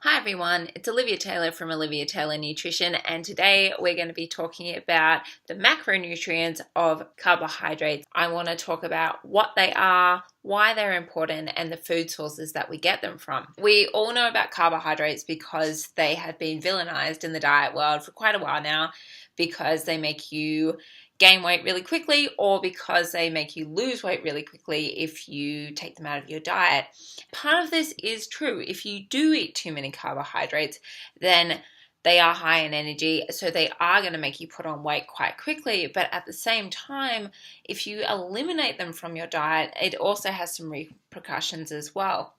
Hi everyone, it's Olivia Taylor from Olivia Taylor Nutrition, and today we're going to be talking about the macronutrients of carbohydrates. I want to talk about what they are, why they're important, and the food sources that we get them from. We all know about carbohydrates because they have been villainized in the diet world for quite a while now because they make you gain weight really quickly or because they make you lose weight really quickly if you take them out of your diet. Part of this is true. If you do eat too many carbohydrates, then they are high in energy, so they are going to make you put on weight quite quickly. But at the same time, if you eliminate them from your diet, it also has some repercussions as well.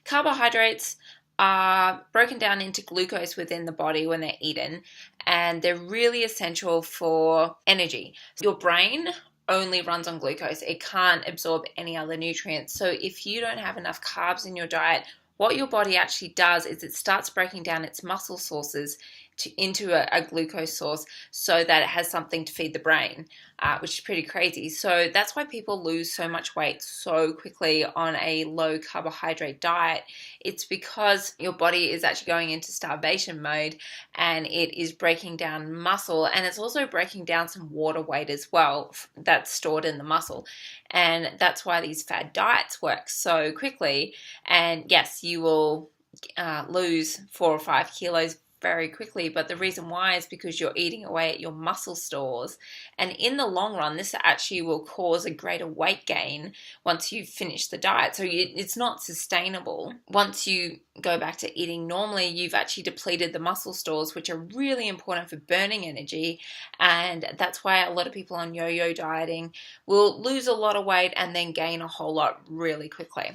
Carbohydrates are broken down into glucose within the body when they're eaten, and they're really essential for energy. Your brain only runs on glucose. It can't absorb any other nutrients. So if you don't have enough carbs in your diet, what your body actually does is it starts breaking down its muscle sources into a glucose source so that it has something to feed the brain, which is pretty crazy. So that's why people lose so much weight so quickly on a low carbohydrate diet. It's because your body is actually going into starvation mode and it is breaking down muscle, and it's also breaking down some water weight as well that's stored in the muscle. And that's why these fad diets work so quickly. And yes, you will lose 4 or 5 kilos very quickly, but the reason why is because you're eating away at your muscle stores, and in the long run this actually will cause a greater weight gain once you finish the diet. So it's not sustainable. Once you go back to eating normally, you've actually depleted the muscle stores, which are really important for burning energy, and that's why a lot of people on yo-yo dieting will lose a lot of weight and then gain a whole lot really quickly.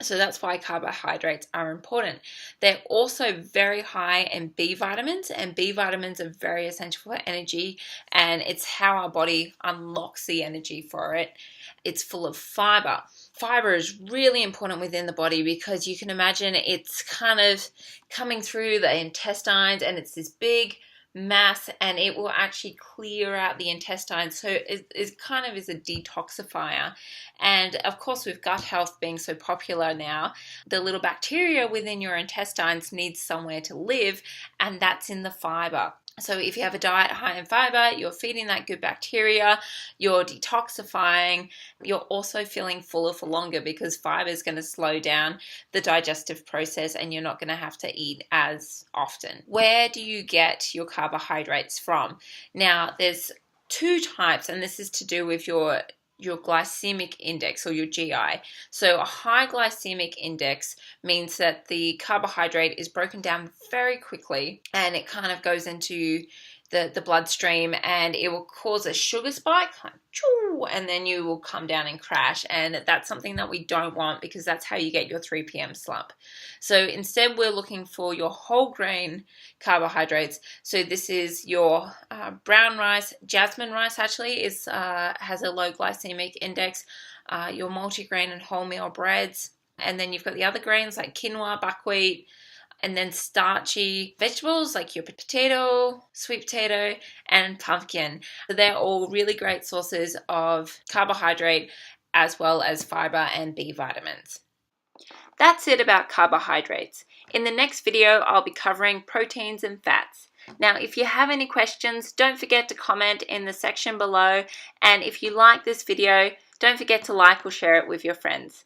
So that's why carbohydrates are important. They're also very high in B vitamins, and B vitamins are very essential for energy, and it's how our body unlocks the energy for it. It's full of fiber. Fiber is really important within the body because you can imagine it's kind of coming through the intestines, and it's this big mass, and it will actually clear out the intestines. So it kind of is a detoxifier. And of course, with gut health being so popular now, the little bacteria within your intestines needs somewhere to live, and that's in the fiber. So if you have a diet high in fiber, you're feeding that good bacteria, you're detoxifying, you're also feeling fuller for longer because fiber is going to slow down the digestive process and you're not going to have to eat as often. Where do you get your carbohydrates from? Now, there's 2 types, and this is to do with your glycemic index, or your GI. So a high glycemic index means that the carbohydrate is broken down very quickly and it kind of goes into the bloodstream, and it will cause a sugar spike, and then you will come down and crash. And that's something that we don't want because that's how you get your 3 p.m. slump. So instead, we're looking for your whole grain carbohydrates. So this is your brown rice. Jasmine rice actually has a low glycemic index. Your multigrain and wholemeal breads. And then you've got the other grains like quinoa, buckwheat, and then starchy vegetables like your potato, sweet potato, and pumpkin. So they're all really great sources of carbohydrate as well as fiber and B vitamins. That's it about carbohydrates. In the next video, I'll be covering proteins and fats. Now, if you have any questions, don't forget to comment in the section below. And if you like this video, don't forget to like or share it with your friends.